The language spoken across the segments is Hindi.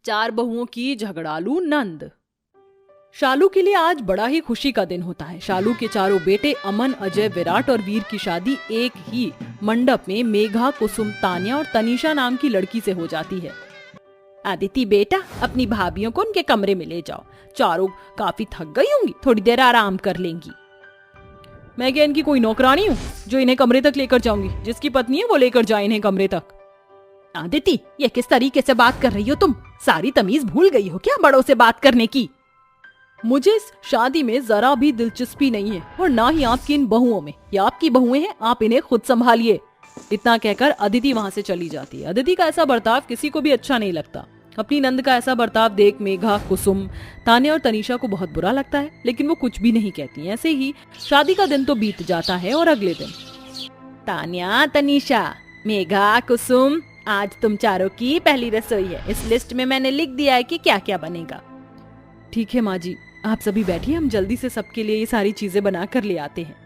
चार बहुओं की झगड़ालू नंद। शालू के लिए आज बड़ा ही खुशी का दिन होता है। शालू के चारों बेटे अमन, अजय, विराट और वीर की शादी एक ही मंडप में मेघा, कुसुम, तान्या और तनीषा नाम की लड़की से हो जाती है। आदिति बेटा, अपनी भाभियों को उनके कमरे में ले जाओ। चारों काफी थक गई होंगी, थोड़ी देर आराम कर लेंगी। मैं क्या इनकी कोई नौकरानी हूँ जो इन्हें कमरे तक लेकर जाऊंगी? जिसकी पत्नी है वो लेकर जाए इन्हें कमरे तक। आदिति, ये किस तरीके से बात कर रही हो तुम? सारी तमीज भूल गई हो क्या बड़ों से बात करने की? मुझे इस शादी में जरा भी दिलचस्पी नहीं है और ना ही आपकी इन बहुओं में। ये आपकी बहुएं हैं, आप इन्हें खुद संभालिए। इतना कहकर अदिति वहां से चली जाती है। अदिति का ऐसा बर्ताव किसी को भी अच्छा नहीं लगता। अपनी नंद का ऐसा बर्ताव देख मेघा, कुसुम, तान्या और तनीषा को बहुत बुरा लगता है, लेकिन वो कुछ भी नहीं कहती। ऐसे ही शादी का दिन तो बीत जाता है और अगले दिन तान्या, तनीषा, मेघा, कुसुम, आज तुम चारों की पहली रसोई है। इस लिस्ट में मैंने लिख दिया है कि क्या क्या बनेगा। ठीक है माँ जी, आप सभी बैठिए, हम जल्दी से सबके लिए ये सारी चीजें बना कर ले आते हैं।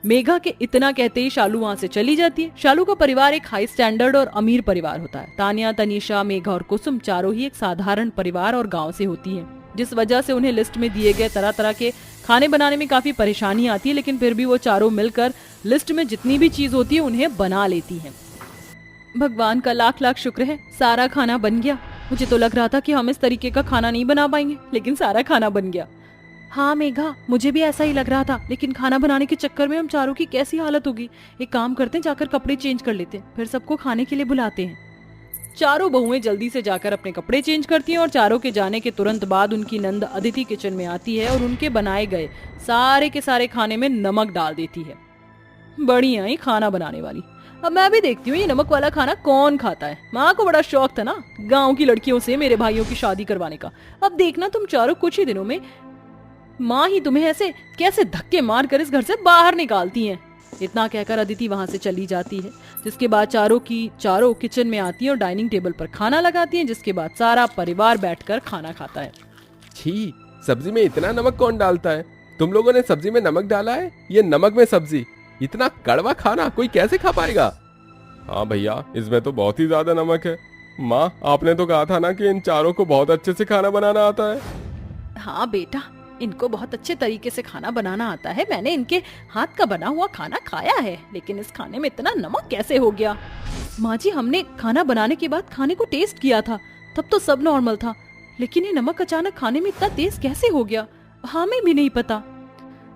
मेघा के इतना कहते ही शालू वहां से चली जाती है। शालू का परिवार एक हाई स्टैंडर्ड और अमीर परिवार होता है। तान्या, तनीषा, मेघा और कुसुम चारों ही एक साधारण परिवार और गांव से होती हैं, जिस वजह से उन्हें लिस्ट में दिए गए तरह तरह के खाने बनाने में काफी परेशानी आती है, लेकिन फिर भी वो चारों मिलकर लिस्ट में जितनी भी चीज होती है उन्हें बना लेती है। भगवान का लाख लाख शुक्र है, सारा खाना बन गया। मुझे तो लग रहा था कि हम इस तरीके का खाना नहीं बना पाएंगे, लेकिन सारा खाना बन गया। हाँ मेघा, मुझे भी ऐसा ही लग रहा था, लेकिन खाना बनाने के चक्कर में हम चारों की कैसी हालत होगी। एक काम करते हैं, जाकर कपड़े चेंज कर लेते हैं, फिर सबको खाने के लिए बुलाते हैं। चारों बहुएं जल्दी से जाकर अपने कपड़े चेंज करती हैं और चारों के जाने के तुरंत बाद उनकी नंद अदिति किचन में आती है और उनके बनाए गए सारे के सारे खाने में नमक डाल देती है। बढ़िया ही खाना बनाने वाली। अब मैं भी देखती हूँ ये नमक वाला खाना कौन खाता है। माँ को बड़ा शौक था ना गाँव की लड़कियों से मेरे भाइयों की शादी करवाने का। अब देखना तुम चारों कुछ ही दिनों में माँ ही तुम्हें ऐसे कैसे धक्के मार कर इस घर से बाहर निकालती हैं। इतना कहकर अदिति वहां से चली जाती है, जिसके बाद चारों किचन में आती है और डाइनिंग टेबल पर खाना लगाती हैं, जिसके बाद सारा परिवार बैठकर खाना खाता है। छी, सब्जी में इतना नमक कौन डालता है? तुम लोगों ने सब्जी में नमक डाला है? ये नमक में सब्जी, इतना कड़वा खाना कोई कैसे खा पाएगा? हाँ भैया, इसमें तो बहुत ही ज्यादा नमक है। माँ, आपने तो कहा था ना कि इन चारों को बहुत अच्छे से खाना बनाना आता है। हाँ बेटा, इनको बहुत अच्छे तरीके से खाना बनाना आता है। मैंने इनके हाथ का बना हुआ खाना खाया है, लेकिन इस खाने में इतना नमक कैसे हो गया? माँ जी, हमने खाना बनाने के बाद खाने को टेस्ट किया था, तब तो सब नॉर्मल था, लेकिन ये नमक अचानक खाने में इतना तेज कैसे हो गया? हमें भी नहीं पता।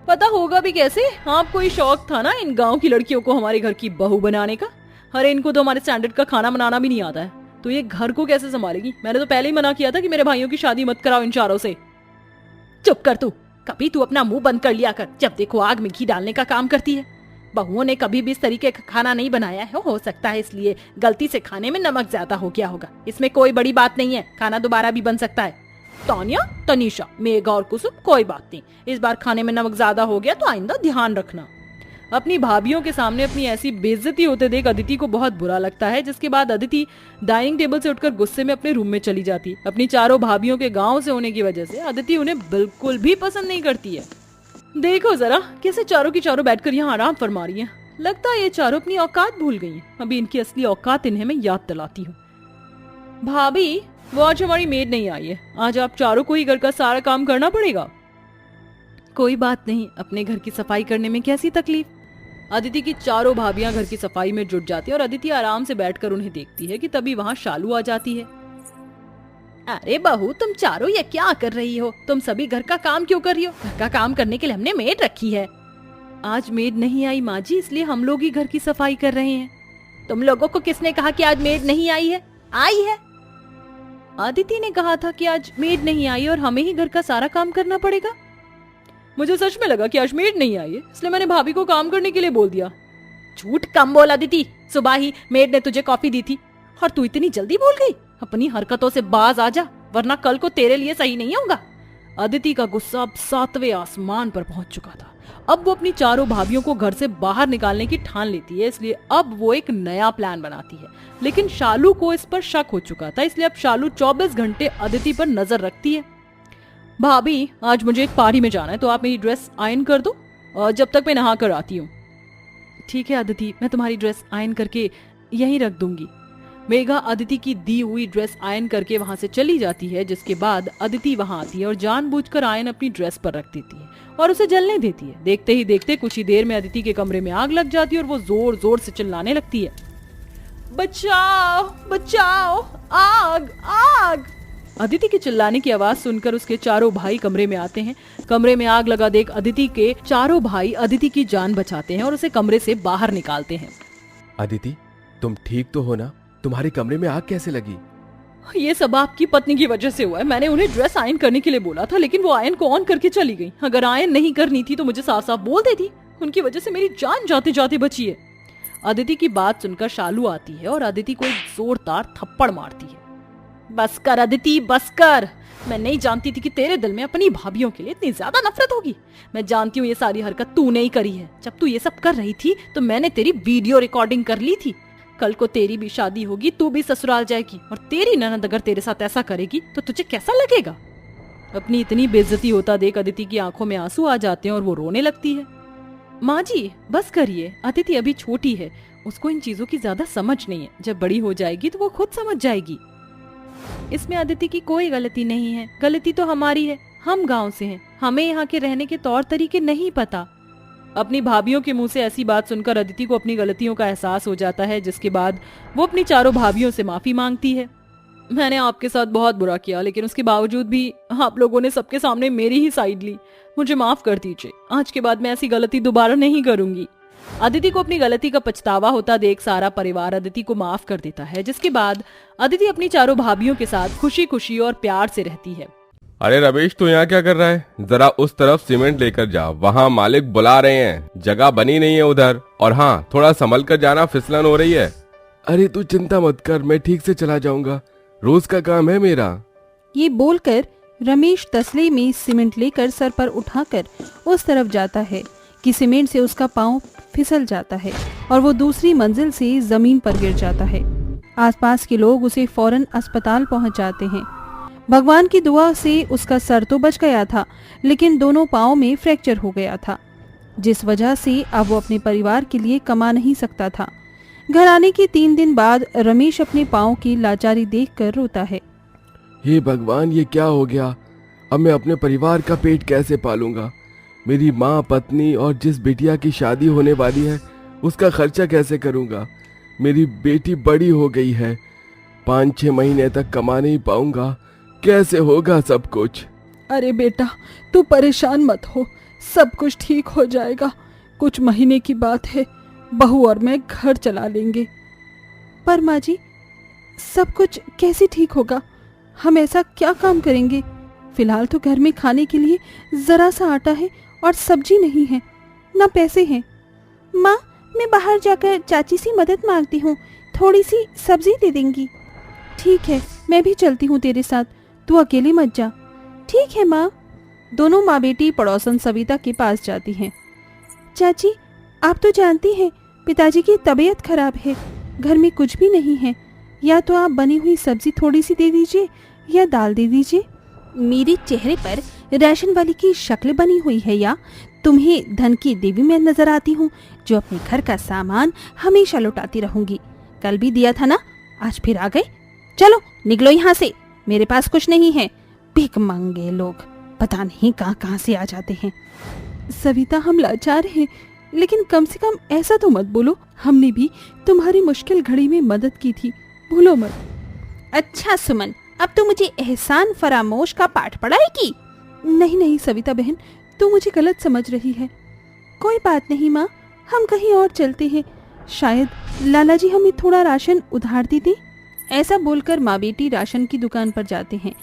पता होगा भी कैसे? आपको ही शौक था ना इन गाँव की लड़कियों को हमारे घर की बहू बनाने का। अरे इनको तो हमारे स्टैंडर्ड का खाना बनाना भी नहीं आता है, तो ये घर को कैसे संभालेगी? मैंने तो पहले ही मना किया था कि मेरे भाइयों की शादी मत कराओ इन चारों से। चुप कर तू, कभी तू अपना मुंह बंद कर लिया कर। जब देखो आग में घी डालने का काम करती है। बहुओं ने कभी भी इस तरीके का खाना नहीं बनाया है, हो सकता है इसलिए गलती से खाने में नमक ज्यादा हो गया होगा। इसमें कोई बड़ी बात नहीं है, खाना दोबारा भी बन सकता है। तान्या, तनीषा, मेघा और कुसुम, कोई बात नहीं, इस बार खाने में नमक ज्यादा हो गया तो आइंदा ध्यान रखना। अपनी भाभियों के सामने अपनी ऐसी बेइज्जती होते देख अदिति को बहुत बुरा लगता है, जिसके बाद अदिति डाइनिंग टेबल से उठकर गुस्से में अपने रूम में चली जाती है। अपनी चारों भाभियों के गांव से होने की वजह से अदिति उन्हें बिल्कुल भी पसंद नहीं करती है। देखो जरा कैसे चारों की चारों बैठकर यहाँ आराम फरमा रही है। लगता है ये चारों अपनी औकात भूल गई हैं। अभी इनकी असली औकात इन्हें मैं याद दिलाती हूँ। भाभी, वो आज हमारी मेड नहीं आई है, आज आप चारों को ही घर का सारा काम करना पड़ेगा। कोई बात नहीं, अपने घर की सफाई करने में कैसी तकलीफ। अदिति की चारों भाभियां घर की सफाई में जुट जाती है और अदिति आराम से बैठकर उन्हें देखती है कि तभी वहां शालू आ जाती है। अरे बहू, तुम चारों ये क्या कर रही हो? तुम सभी घर का काम क्यों कर रही हो? घर का काम करने के लिए हमने मेड रखी है। आज मेड नहीं आई माँ जी, इसलिए हम लोग ही घर की सफाई कर रहे हैं। तुम लोगों को किसने कहा कि आज मेड नहीं आई है? आई है। अदिति ने कहा था कि आज मेड नहीं आई और हमें ही घर का सारा काम करना पड़ेगा। मुझे सच में लगा कि आज मेड नहीं आई है, इसलिए मैंने भाभी को काम करने के लिए बोल दिया। झूठ कम बोल अदिति, सुबह ही मेड ने तुझे कॉफी दी थी और तू इतनी जल्दी बोल गई। अपनी हरकतों से बाज आ जा, वरना कल को तेरे लिए सही नहीं होगा। अदिति का गुस्सा अब 7वें आसमान पर पहुंच चुका था। अब वो अपनी चारों भाभियों को घर से बाहर निकालने की ठान लेती है, इसलिए अब वो एक नया प्लान बनाती है। लेकिन शालू को इस पर शक हो चुका था, इसलिए अब शालू 24 घंटे अदिति पर नजर रखती है। भाभी, आज मुझे एक पार्टी में जाना है, तो आप मेरी ड्रेस आयरन कर दो और जब तक मैं नहा कर आती हूँ। ठीक है अदिति, मैं तुम्हारी ड्रेस आयरन करके यहीं रख दूंगी। मेघा अदिति की दी हुई ड्रेस आयन करके वहाँ से चली जाती है, जिसके बाद अदिति वहाँ आती है और जानबूझकर आयन अपनी ड्रेस पर रख देती है और उसे जलने देती है। देखते ही देखते कुछ ही देर में अदिति के कमरे में आग लग जाती है और वो जोर जोर से चिल्लाने लगती है, बचाओ बचाओ, आग आग। अदिति के चिल्लाने की आवाज सुनकर उसके चारों भाई कमरे में आते हैं। कमरे में आग लगा देख अदिति के चारों भाई अदिति की जान बचाते हैं और उसे कमरे से बाहर निकालते हैं। अदिति, तुम ठीक तो हो ना? तुम्हारे कमरे में आग कैसे लगी? ये सब आपकी पत्नी की वजह से हुआ है। मैंने उन्हें ड्रेस आयन करने के लिए बोला था, लेकिन वो आयन को ऑन करके चली गई। अगर आयन नहीं करनी थी तो मुझे साफ साफ बोल देती। उनकी वजह से मेरी जान जाते जाते बची है। अदिति की बात सुनकर शालू आती है और अदिति को एक जोरदार थप्पड़ मारती है। बस कर अदिति, बस कर। मैं नहीं जानती थी कि तेरे दिल में अपनी भाभियों के लिए इतनी ज्यादा नफरत होगी। मैं जानती हूँ ये सारी हरकत तूने ही करी है। जब तू ये सब कर रही थी तो मैंने तेरी वीडियो रिकॉर्डिंग कर ली थी। कल को तेरी भी शादी होगी, तू भी ससुराल जाएगी और तेरी ननद अगर तेरे साथ ऐसा करेगी तो तुझे कैसा लगेगा? अपनी इतनी बेइज्जती होता देख अदिति की आंखों में आंसू आ जाते हैं और वो रोने लगती है। माँ जी बस करिए, अदिति अभी छोटी है, उसको इन चीजों की ज्यादा समझ नहीं है। जब बड़ी हो जाएगी तो वो खुद समझ जाएगी। इसमें अदिति की कोई गलती नहीं है, गलती तो हमारी है। हम गांव से हैं, हमें यहाँ के रहने के तौर तरीके नहीं पता। अपनी भाभियों के मुंह से ऐसी बात सुनकर अदिति को अपनी गलतियों का एहसास हो जाता है, जिसके बाद वो अपनी चारों भाभियों से माफी मांगती है। मैंने आपके साथ बहुत बुरा किया, लेकिन उसके बावजूद भी आप लोगों ने सबके सामने मेरी ही साइड ली। मुझे माफ कर दीजिए। आज के बाद मैं ऐसी गलती दोबारा नहीं करूंगी। अदिति को अपनी गलती का पछतावा होता देख सारा परिवार अदिति को माफ कर देता है, जिसके बाद अदिति अपनी चारों भाभियों के साथ खुशी खुशी और प्यार से रहती है। अरे रमेश, तू यहाँ क्या कर रहा है? जरा उस तरफ सीमेंट लेकर जा, वहाँ मालिक बुला रहे हैं। जगह बनी नहीं है उधर। और हाँ, थोड़ा संभल कर जाना, फिसलन हो रही है। अरे तू चिंता मत कर, मैं ठीक से चला जाऊंगा, रोज का काम है मेरा। ये बोलकर रमेश तसले में सीमेंट लेकर सर पर उठाकर उस तरफ जाता है कि सीमेंट से उसका पांव फिसल जाता है और वो दूसरी मंजिल से जमीन पर गिर जाता है। आसपास के लोग उसे फौरन अस्पताल पहुंचाते हैं। भगवान की दुआ से उसका सर तो बच गया था, लेकिन दोनों पांव में फ्रैक्चर हो गया था, जिस वजह से अब वो अपने परिवार के लिए कमा नहीं सकता था। घर आने के 3 दिन बाद रमेश अपने पांव की लाचारी देखकर रोता है। हे भगवान, ये क्या हो गया? अब मैं अपने परिवार का पेट कैसे पालूंगा? मेरी माँ, पत्नी और जिस बिटिया की शादी होने वाली है उसका खर्चा कैसे करूंगा? मेरी बेटी बड़ी हो गई है, 5-6 महीने तक कमा नहीं पाऊंगा। कैसे होगा सब कुछ? अरे बेटा, तू परेशान मत हो, सब कुछ ठीक हो जाएगा। कुछ महीने की बात है, बहू और मैं घर चला लेंगे। पर माँ जी, सब कुछ कैसे ठीक होगा? हम ऐसा क्या काम करेंगे? फिलहाल तो घर में खाने के लिए जरा सा आटा है और सब्जी नहीं है, ना पैसे हैं। माँ, मैं बाहर जाकर चाची से मदद मांगती हूँ, थोड़ी सी सब्जी दे देंगी। ठीक है, मैं भी चलती हूँ तेरे साथ, तू अकेले मत जा। ठीक है माँ। दोनों माँ बेटी पड़ोसन सविता के पास जाती हैं। चाची, आप तो जानती हैं पिताजी की तबीयत खराब है, घर में कुछ भी नहीं है। या तो आप बनी हुई सब्जी थोड़ी सी दे दीजिए या दाल दे दीजिए। मेरे चेहरे पर राशन वाली की शक्ल बनी हुई है या तुम्हें धन की देवी में नजर आती हूँ, जो अपने घर का सामान हमेशा लौटाती रहूंगी? कल भी दिया था ना, आज फिर आ गए। चलो निकलो यहाँ से, मेरे पास कुछ नहीं है। भीख मांगे लोग पता नहीं कहाँ कहाँ से आ जाते हैं। सविता, हम लाचार हैं, लेकिन कम से कम ऐसा तो मत बोलो, हमने भी तुम्हारी मुश्किल घड़ी में मदद की थी, भूलो मत। अच्छा सुमन, अब तो मुझे एहसान फरामोश का पाठ पढ़ाएगी? नहीं नहीं सविता बहन, तू मुझे गलत समझ रही है। कोई बात नहीं माँ, हम कहीं और चलते हैं, शायद लाला जी हमें थोड़ा राशन उधार दे दे। ऐसा बोलकर माँ बेटी राशन की दुकान पर जाते हैं,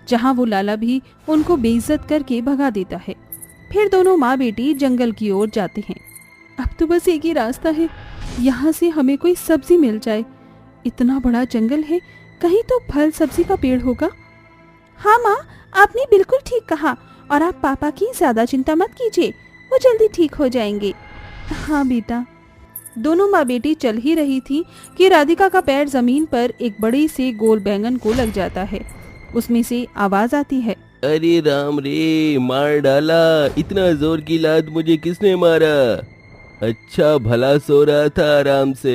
जहाँ वो लाला भी उनको बेइज्जत करके भगा देता है। फिर दोनों माँ बेटी जंगल की ओर जाते हैं। अब तो बस एक ही रास्ता है, यहाँ से हमें कोई सब्जी मिल जाए। इतना बड़ा जंगल है, कहीं तो फल सब्जी का पेड़ होगा। हाँ माँ, आपने बिल्कुल ठीक कहा, और आप पापा की ज्यादा चिंता मत कीजिए, वो जल्दी ठीक हो जाएंगे। हाँ बेटा। दोनों माँ बेटी चल ही रही थी कि राधिका का पैर जमीन पर एक बड़े से गोल बैंगन को लग जाता है। उसमें से आवाज आती है, अरे राम रे, मार डाला, इतना जोर की लात मुझे किसने मारा? अच्छा भला सो रहा था आराम से।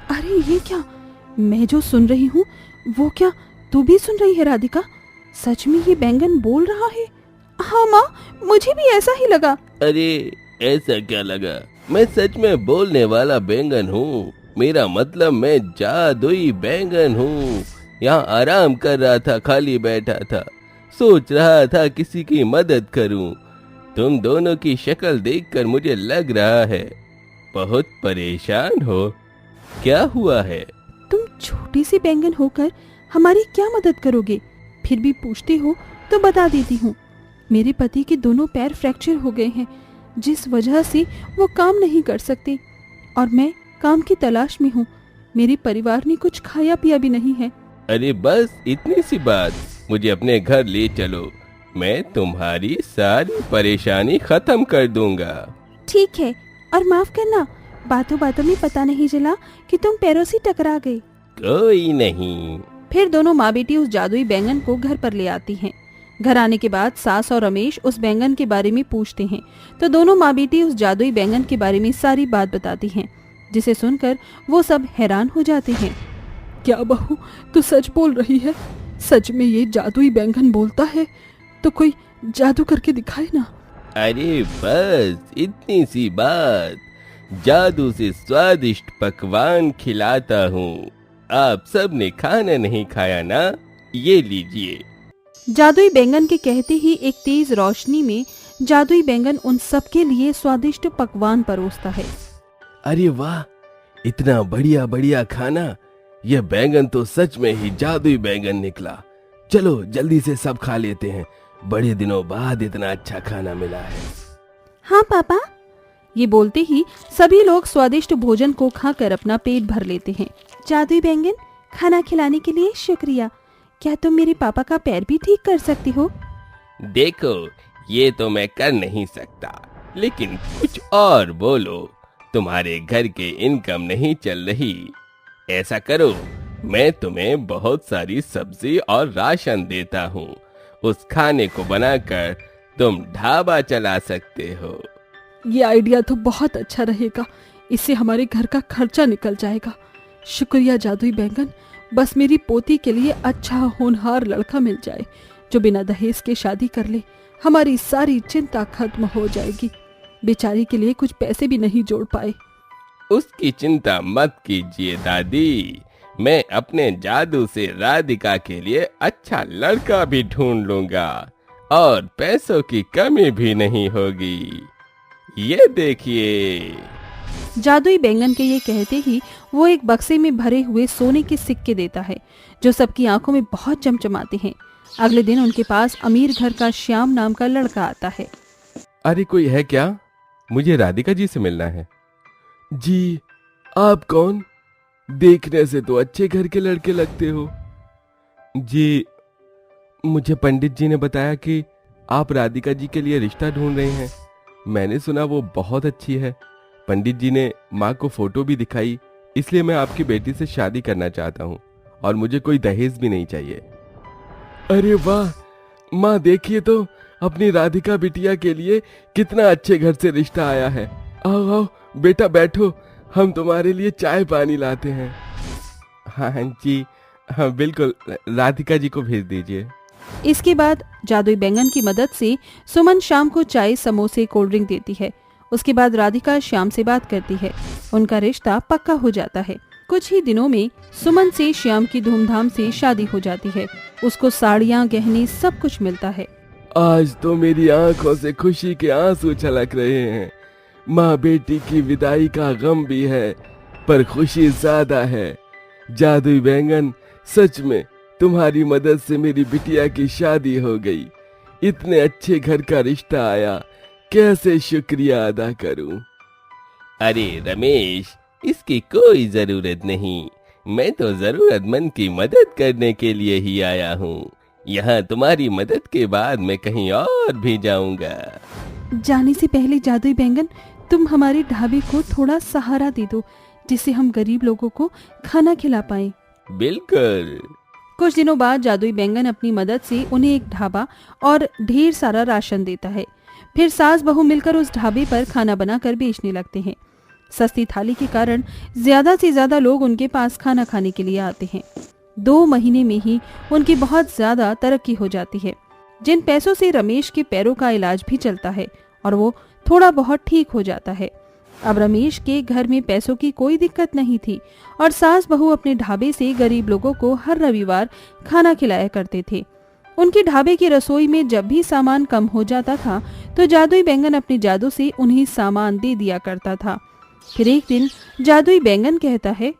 अरे ये क्या, मैं जो सुन रही हूँ वो क्या तू भी सुन रही है राधिका? सच में ये बैंगन बोल रहा है? हाँ माँ, मुझे भी ऐसा ही लगा। अरे ऐसा क्या लगा, मैं सच में बोलने वाला बैंगन हूँ। मेरा मतलब मैं जादुई बैंगन हूँ। यहाँ आराम कर रहा था, खाली बैठा था, सोच रहा था किसी की मदद करूँ। तुम दोनों की शक्ल देखकर मुझे लग रहा है बहुत परेशान हो। क्या हुआ है? तुम छोटी सी बैंगन होकर हमारी क्या मदद करोगे? फिर भी पूछते हो तो बता देती हूँ। मेरे पति के दोनों पैर फ्रैक्चर हो गए हैं, जिस वजह से वो काम नहीं कर सकते और मैं काम की तलाश में हूँ। मेरे परिवार ने कुछ खाया पिया भी नहीं है। अरे बस इतनी सी बात, मुझे अपने घर ले चलो, मैं तुम्हारी सारी परेशानी खत्म कर दूंगा। ठीक है, और माफ करना, बातों बातों में पता नहीं चला कि तुम पैरों से टकरा गए। कोई नहीं। फिर दोनों माँ बेटी उस जादुई बैंगन को घर पर ले आती हैं। घर आने के बाद सास और रमेश उस बैंगन के बारे में पूछते हैं तो दोनों माँ बेटी उस जादुई बैंगन के बारे में सारी बात बताती हैं, जिसे सुनकर वो सब हैरान हो जाते हैं। क्या बहू, तू सच बोल रही है? सच में ये जादुई बैंगन बोलता है? तो कोई जादू करके दिखाए ना। अरे बस इतनी सी बात, जादू से स्वादिष्ट पकवान खिलाता हूँ। आप सब ने खाना नहीं खाया ना, ये लीजिए। जादुई बैंगन के कहते ही एक तेज रोशनी में जादुई बैंगन उन सबके लिए स्वादिष्ट पकवान परोसता है। अरे वाह, इतना बढ़िया बढ़िया खाना! यह बैंगन तो सच में ही जादुई बैंगन निकला। चलो जल्दी से सब खा लेते हैं, बड़े दिनों बाद इतना अच्छा खाना मिला है। हाँ पापा। ये बोलते ही सभी लोग स्वादिष्ट भोजन को खाकर अपना पेट भर लेते हैं। जादुई बैंगन, खाना खिलाने के लिए शुक्रिया। क्या तुम मेरे पापा का पैर भी ठीक कर सकती हो? देखो, ये तो मैं कर नहीं सकता, लेकिन कुछ और बोलो। तुम्हारे घर के इनकम नहीं चल रही। ऐसा करो, मैं तुम्हें बहुत सारी सब्जी और राशन देता हूँ। उस खाने को बनाकर तुम ढाबा चला सकते हो। ये आइडिया तो बहुत अच्छा रहेगा, इससे हमारे घर का खर्चा निकल जाएगा। शुक्रिया जादुई बैंगन। बस मेरी पोती के लिए अच्छा होनहार लड़का मिल जाए जो बिना दहेज के शादी कर ले, हमारी सारी चिंता खत्म हो जाएगी। बेचारी के लिए कुछ पैसे भी नहीं जोड़ पाए। उसकी चिंता मत कीजिए दादी, मैं अपने जादू से राधिका के लिए अच्छा लड़का भी ढूंढ लूंगा और पैसों की कमी भी नहीं होगी। ये देखिए। जादुई बैंगन के ये कहते ही वो एक बक्से में भरे हुए सोने के सिक्के देता है, जो सबकी आंखों में बहुत चमचमाते हैं। अगले दिन उनके पास अमीर घर का श्याम नाम का लड़का आता है। अरे कोई है क्या? मुझे राधिका जी से मिलना है। जी, आप कौन? देखने से तो अच्छे घर के लड़के लगते हो। जी, मुझे पंडित जी ने बताया कि आप राधिका जी के लिए रिश्ता ढूंढ रहे हैं। मैंने सुना वो बहुत अच्छी है। पंडित जी ने माँ को फोटो भी दिखाई, इसलिए मैं आपकी बेटी से शादी करना चाहता हूँ और मुझे कोई दहेज भी नहीं चाहिए। अरे वाह, माँ देखिए तो अपनी राधिका बिटिया के लिए कितना अच्छे घर से रिश्ता आया है। आओ आओ बेटा बैठो, हम तुम्हारे लिए चाय पानी लाते हैं। हाँ जी, हाँ बिल्कुल, राधिका जी को भेज दीजिए। इसके बाद जादुई बैंगन की मदद से सुमन शाम को चाय, समोसे, कोल्ड ड्रिंक देती है। उसके बाद राधिका श्याम से बात करती है। उनका रिश्ता पक्का हो जाता है। कुछ ही दिनों में सुमन से श्याम की धूमधाम से शादी हो जाती है। उसको साड़ियाँ, गहने, सब कुछ मिलता है। आज तो मेरी आंखों से खुशी के आंसू छलक रहे हैं। माँ बेटी की विदाई का गम भी है, पर खुशी ज्यादा है। जादुई बैंगन, सच में तुम्हारी मदद से मेरी बिटिया की शादी हो गई। इतने अच्छे घर का रिश्ता आया, कैसे शुक्रिया अदा करूं। अरे रमेश, इसकी कोई जरूरत नहीं। मैं तो जरूरतमंद की मदद करने के लिए ही आया हूँ। यहाँ तुम्हारी मदद के बाद मैं कहीं और भी जाऊंगा। जाने से पहले जादुई बैंगन, तुम हमारे ढाबे को थोड़ा सहारा दे दो, जिससे हम गरीब लोगों को खाना खिला पाएं। बिल्कुल। कुछ दिनों बाद जादुई बैंगन अपनी मदद से उन्हें एक ढाबा और ढेर सारा राशन देता है। फिर सास बहू मिलकर उस ढाबे पर खाना बनाकर बेचने लगते हैं। सस्ती थाली के कारण ज्यादा से ज्यादा लोग उनके पास खाना खाने के लिए आते हैं। 2 महीने में ही उनकी बहुत ज्यादा तरक्की हो जाती है। जिन पैसों से रमेश के पैरों का इलाज भी चलता है और वो थोड़ा बहुत ठीक हो जाता है। अब रमेश के घर में पैसों की कोई दिक्कत नहीं थी और सास बहू अपने ढाबे से गरीब लोगों को हर रविवार खाना खिलाया करते थे। उनके ढाबे की रसोई में जब भी सामान कम हो जाता था तो जादुई बैंगन अपने जादू से उन्हें सामान दे दिया करता था। फिर एक दिन जादुई बैंगन कहता है,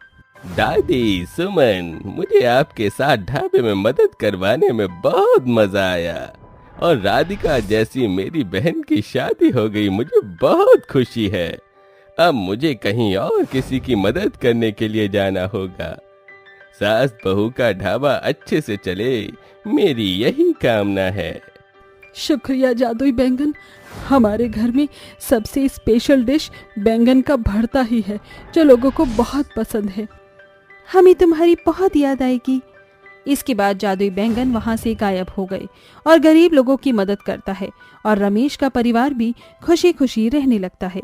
दादी सुमन, मुझे आपके साथ ढाबे में मदद करवाने में बहुत मजा आया और राधिका जैसी मेरी बहन की शादी हो गई, मुझे बहुत खुशी है। अब मुझे कहीं और किसी की मदद करने के लिए जाना होगा। सास बहू का ढाबा अच्छे से चले, मेरी यही कामना है। शुक्रिया जादुई बैंगन। हमारे घर में सबसे स्पेशल डिश बैंगन का भरता ही है जो लोगों को बहुत पसंद है। हमें तुम्हारी बहुत याद आएगी। इसके बाद जादुई बैंगन वहां से गायब हो गए और गरीब लोगों की मदद करता है और रमेश का परिवार भी खुशी खुशी रहने लगता है।